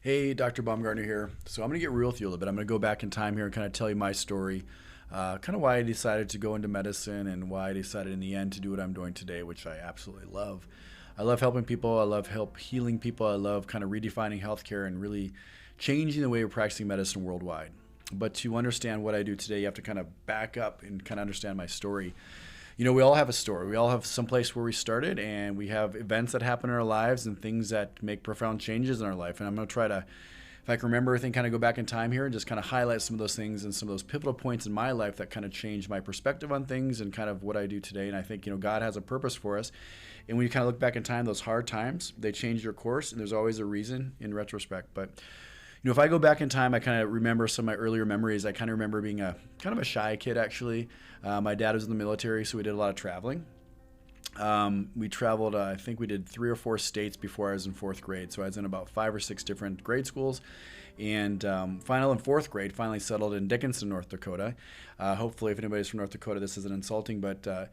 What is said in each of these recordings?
Hey, Dr. Baumgartner here. So I'm going to get real with you a little bit. I'm going to go back in time here and kind of tell you my story, kind of why I decided to go into medicine and why I decided in the end to do what I'm doing today, which I absolutely love. I love helping people. I love help healing people. I love kind of redefining healthcare and really changing the way we're practicing medicine worldwide. But to understand what I do today, you have to kind of back up and kind of understand my story. We all have a story. We all have some place where we started, and we have events that happen in our lives and things that make profound changes in our life. And I'm going to try to, if I can remember everything, kind of go back in time here and just kind of highlight some of those things and some of those pivotal points in my life that kind of changed my perspective on things and kind of what I do today. And I think, God has a purpose for us. And when you kind of look back in time, those hard times, they change your course, and there's always a reason in retrospect. But if I go back in time, I kind of remember some of my earlier memories. I kind of remember being a kind of a shy kid, actually. My dad was in the military, so we did a lot of traveling. We traveled, I think we did 3 or 4 states before I was in fourth grade. So I was in about 5 or 6 different grade schools. And final in fourth grade, finally settled in Dickinson, North Dakota. Hopefully, if anybody's from North Dakota, this isn't insulting, but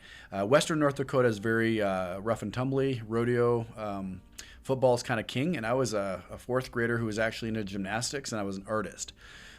Western North Dakota is very rough and tumbly, rodeo. Football is kind of king, and I was a fourth grader who was actually into gymnastics, and I was an artist.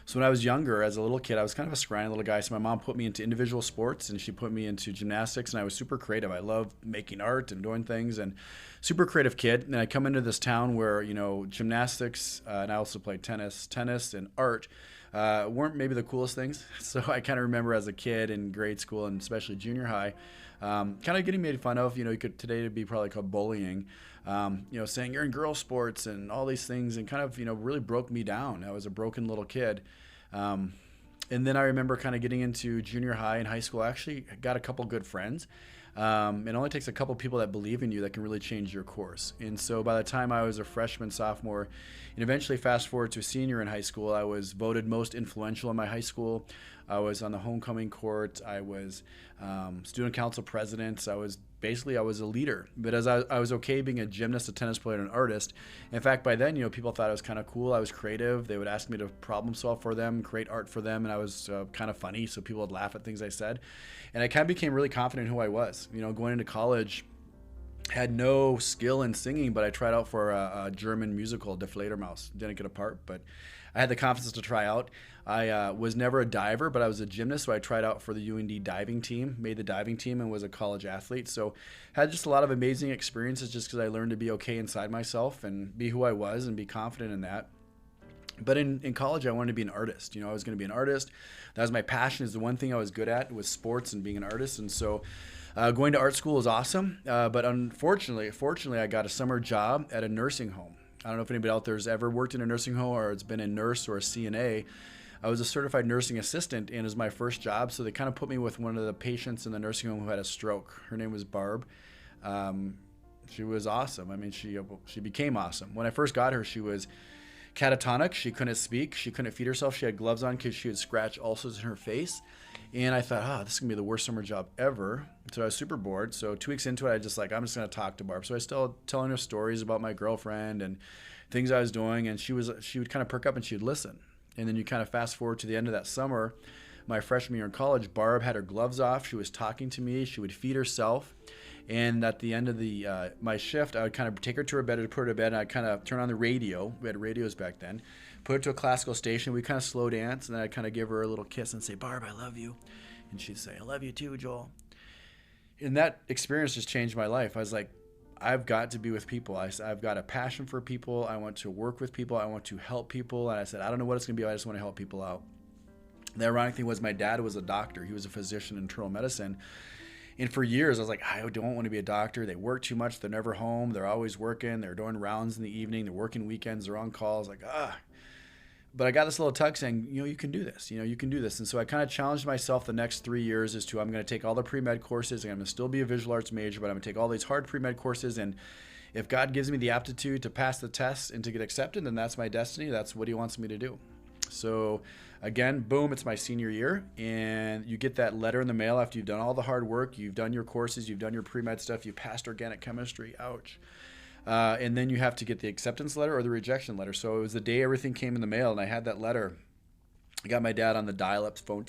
So when I was younger, as a little kid, I was kind of a scrawny little guy. So my mom put me into individual sports, and she put me into gymnastics, and I was super creative. I loved making art and doing things, and super creative kid. And I come into this town where, gymnastics, and I also played tennis and art weren't maybe the coolest things. So I kind of remember as a kid in grade school and especially junior high, kind of getting made fun of. You could today it'd be probably called bullying. Saying you're in girl sports and all these things, and kind of really broke me down. I was a broken little kid. And then I remember kind of getting into junior high and high school. I actually got a couple good friends. It only takes a couple people that believe in you that can really change your course. And so by the time I was a freshman, sophomore, and eventually fast forward to a senior in high school, I was voted most influential in my high school. I was on the homecoming court. I was student council president. I was a leader. But as I was okay being a gymnast, a tennis player, and an artist. In fact, by then, people thought I was kind of cool. I was creative. They would ask me to problem solve for them, create art for them, and I was kind of funny, so people would laugh at things I said. And I kind of became really confident in who I was. Going into college, had no skill in singing, but I tried out for a German musical, Der Fledermaus. Didn't get a part, but I had the confidence to try out. I was never a diver, but I was a gymnast, so I tried out for the UND diving team, made the diving team, and was a college athlete. So had just a lot of amazing experiences just because I learned to be okay inside myself and be who I was and be confident in that. But in college, I wanted to be an artist. I was going to be an artist. That was my passion. Is the one thing I was good at was sports and being an artist. And so going to art school was awesome. But fortunately, I got a summer job at a nursing home. I don't know if anybody out there has ever worked in a nursing home or has been a nurse or a CNA. I was a certified nursing assistant, and it was my first job. So they kind of put me with one of the patients in the nursing home who had a stroke. Her name was Barb. She was awesome. I mean, she became awesome. When I first got her, she was catatonic. She couldn't speak. She couldn't feed herself. She had gloves on because she had scratch ulcers in her face. And I thought, this is going to be the worst summer job ever. So I was super bored. So 2 weeks into it, I'm just going to talk to Barb. So I still telling her stories about my girlfriend and things I was doing. And she would kind of perk up and she would listen. And then you kind of fast forward to the end of that summer, my freshman year in college, Barb had her gloves off. She was talking to me. She would feed herself. And at the end of my shift, I would kind of take her to her bed and put her to bed, and I'd kind of turn on the radio. We had radios back then. Put her to a classical station. We'd kind of slow dance, and then I'd kind of give her a little kiss and say, Barb, I love you. And she'd say, I love you too, Joel. And that experience just changed my life. I was like, I've got to be with people. I've got a passion for people. I want to work with people. I want to help people. And I said, I don't know what it's going to be. I just want to help people out. The ironic thing was my dad was a doctor. He was a physician in internal medicine. And for years, I was like, I don't want to be a doctor. They work too much. They're never home. They're always working. They're doing rounds in the evening. They're working weekends. They're on calls. But I got this little tug saying, you can do this. You can do this. And so I kind of challenged myself the next 3 years as to I'm going to take all the pre-med courses. And I'm going to still be a visual arts major, but I'm going to take all these hard pre-med courses. And if God gives me the aptitude to pass the tests and to get accepted, then that's my destiny. That's what he wants me to do. So again, boom, it's my senior year, and you get that letter in the mail after you've done all the hard work, you've done your courses, you've done your pre-med stuff, you passed organic chemistry, ouch. And then you have to get the acceptance letter or the rejection letter. So it was the day everything came in the mail, and I had that letter. I got my dad on the dial-up phone.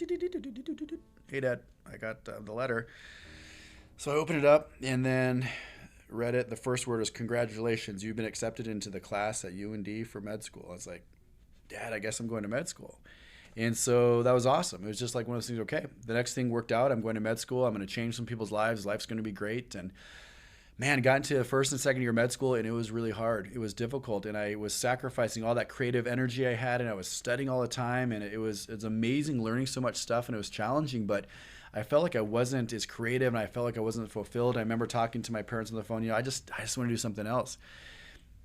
Hey, Dad, I got the letter. So I opened it up, and then read it. The first word was congratulations. You've been accepted into the class at UND for med school. I was like, Dad, I guess I'm going to med school. And so that was awesome. It was just like one of those things, okay, the next thing worked out. I'm going to med school. I'm going to change some people's lives. Life's going to be great. And man, got into first and second year med school, and it was really hard. It was difficult, and I was sacrificing all that creative energy I had, and I was studying all the time, and it's amazing learning so much stuff, and it was challenging, but I felt like I wasn't as creative, and I felt like I wasn't fulfilled. I remember talking to my parents on the phone, I just want to do something else.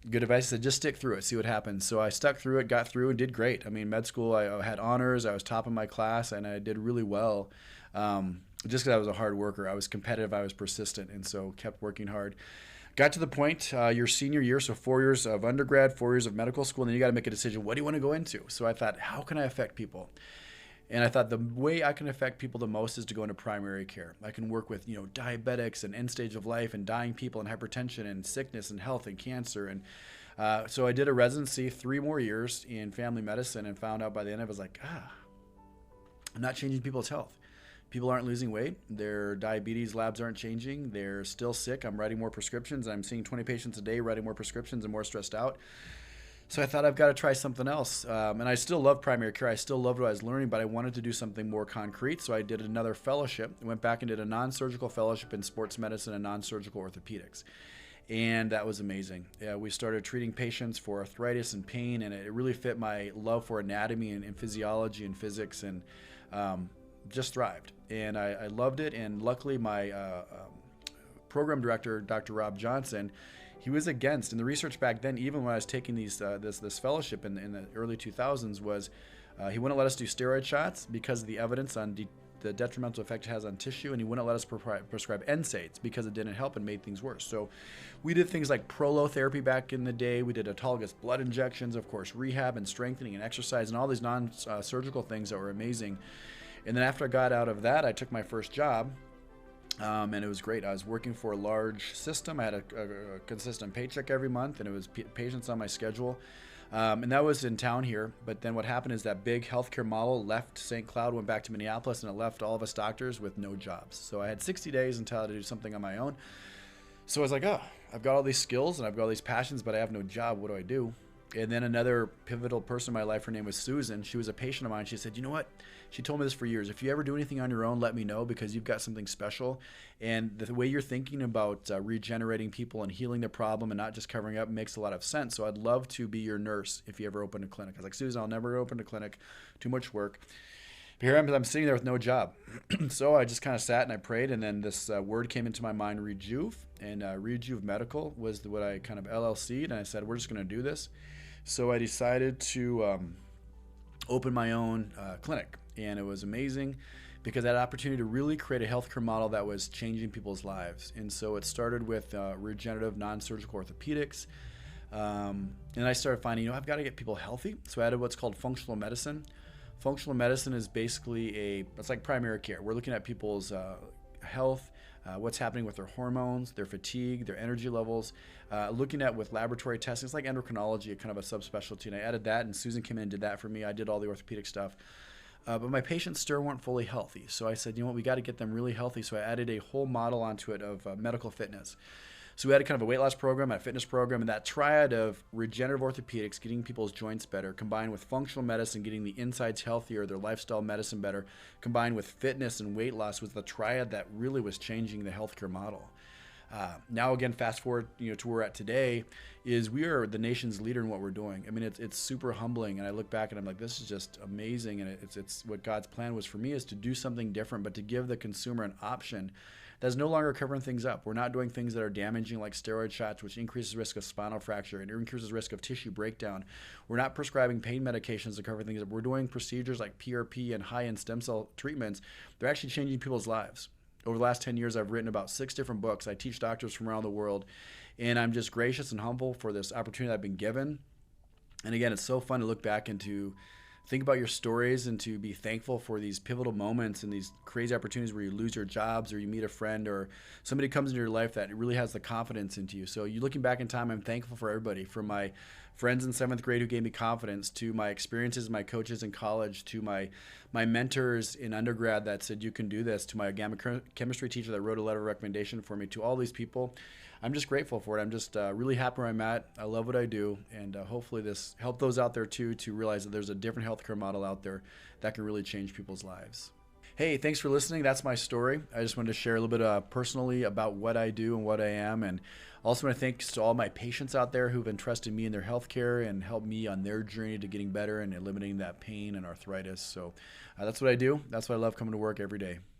Good advice. I said, just stick through it, see what happens. So I stuck through it, got through, and did great. I mean, med school, I had honors, I was top of my class, and I did really well. Just because I was a hard worker. I was competitive, I was persistent, and so kept working hard. Got to the point, your senior year, so 4 years of undergrad, 4 years of medical school, and then you got to make a decision, what do you want to go into? So I thought, how can I affect people? And I thought the way I can affect people the most is to go into primary care. I can work with, diabetics and end stage of life and dying people and hypertension and sickness and health and cancer. And so I did a residency, 3 more years in family medicine, and found out by the end I was like, I'm not changing people's health. People aren't losing weight. Their diabetes labs aren't changing. They're still sick. I'm writing more prescriptions. I'm seeing 20 patients a day, writing more prescriptions and more stressed out. So I thought I've got to try something else. And I still love primary care. I still loved what I was learning, but I wanted to do something more concrete. So I did another fellowship. I went back and did a non-surgical fellowship in sports medicine and non-surgical orthopedics. And that was amazing. We started treating patients for arthritis and pain, and it really fit my love for anatomy and physiology and physics, and just thrived. And I loved it. And luckily, my program director, Dr. Rob Johnson, he was against. And the research back then, even when I was taking this fellowship in the early 2000s, was he wouldn't let us do steroid shots because of the evidence on the detrimental effect it has on tissue, and he wouldn't let us prescribe NSAIDs because it didn't help and made things worse. So we did things like prolotherapy back in the day. We did autologous blood injections, of course, rehab and strengthening and exercise, and all these non-surgical things that were amazing. And then after I got out of that, I took my first job, and it was great. I was working for a large system. I had a consistent paycheck every month, and it was patients on my schedule. And that was in town here. But then what happened is that big healthcare model left St. Cloud, went back to Minneapolis, and it left all of us doctors with no jobs. So I had 60 days until I had to do something on my own. So I was like, I've got all these skills and I've got all these passions, but I have no job. What do I do? And then another pivotal person in my life, her name was Susan. She was a patient of mine. She said, you know what? She told me this for years. If you ever do anything on your own, let me know, because you've got something special. And the way you're thinking about regenerating people and healing the problem and not just covering up makes a lot of sense. So I'd love to be your nurse if you ever open a clinic. I was like, Susan, I'll never open a clinic. Too much work. But here I'm sitting there with no job. So I just kind of sat and I prayed. And then this word came into my mind, Rejuv. And Rejuv Medical was what I kind of LLC'd. And I said, we're just going to do this. So I decided to open my own clinic, and it was amazing because I had an opportunity to really create a healthcare model that was changing people's lives. And so it started with regenerative non-surgical orthopedics, and I started finding, I've got to get people healthy. So I added what's called functional medicine. Functional medicine is basically it's like primary care. We're looking at people's health, what's happening with their hormones, their fatigue, their energy levels, looking at with laboratory testing. It's like endocrinology, kind of a subspecialty, and I added that, and Susan came in and did that for me. I did all the orthopedic stuff. But my patients still weren't fully healthy. So I said, we got to get them really healthy. So I added a whole model onto it of medical fitness. So we had a kind of a weight loss program, a fitness program, and that triad of regenerative orthopedics, getting people's joints better, combined with functional medicine, getting the insides healthier, their lifestyle medicine better, combined with fitness and weight loss, was the triad that really was changing the healthcare model. Now again, fast forward, to where we're at today, is we are the nation's leader in what we're doing. I mean, it's super humbling, and I look back and I'm like, this is just amazing, and it's what God's plan was for me, is to do something different, but to give the consumer an option that's no longer covering things up. We're not doing things that are damaging, like steroid shots, which increases risk of spinal fracture and increases risk of tissue breakdown. We're not prescribing pain medications to cover things up. We're doing procedures like PRP and high-end stem cell treatments. They're actually changing people's lives. Over the last 10 years, I've written about 6 different books. I teach doctors from around the world, and I'm just gracious and humble for this opportunity I've been given. And again, it's so fun to look back and to think about your stories and to be thankful for these pivotal moments and these crazy opportunities where you lose your jobs or you meet a friend or somebody comes into your life that really has the confidence into you. So you looking back in time, I'm thankful for everybody, from my friends in 7th grade who gave me confidence, to my experiences, my coaches in college, to my mentors in undergrad that said, you can do this, to my organic chemistry teacher that wrote a letter of recommendation for me, to all these people. I'm just grateful for it. I'm just really happy where I'm at. I love what I do, and hopefully this help those out there too to realize that there's a different healthcare model out there that can really change people's lives. Hey, thanks for listening. That's my story. I just wanted to share a little bit personally about what I do and what I am. And also want to thanks to all my patients out there who've entrusted me in their healthcare and helped me on their journey to getting better and eliminating that pain and arthritis. So that's what I do. That's why I love coming to work every day.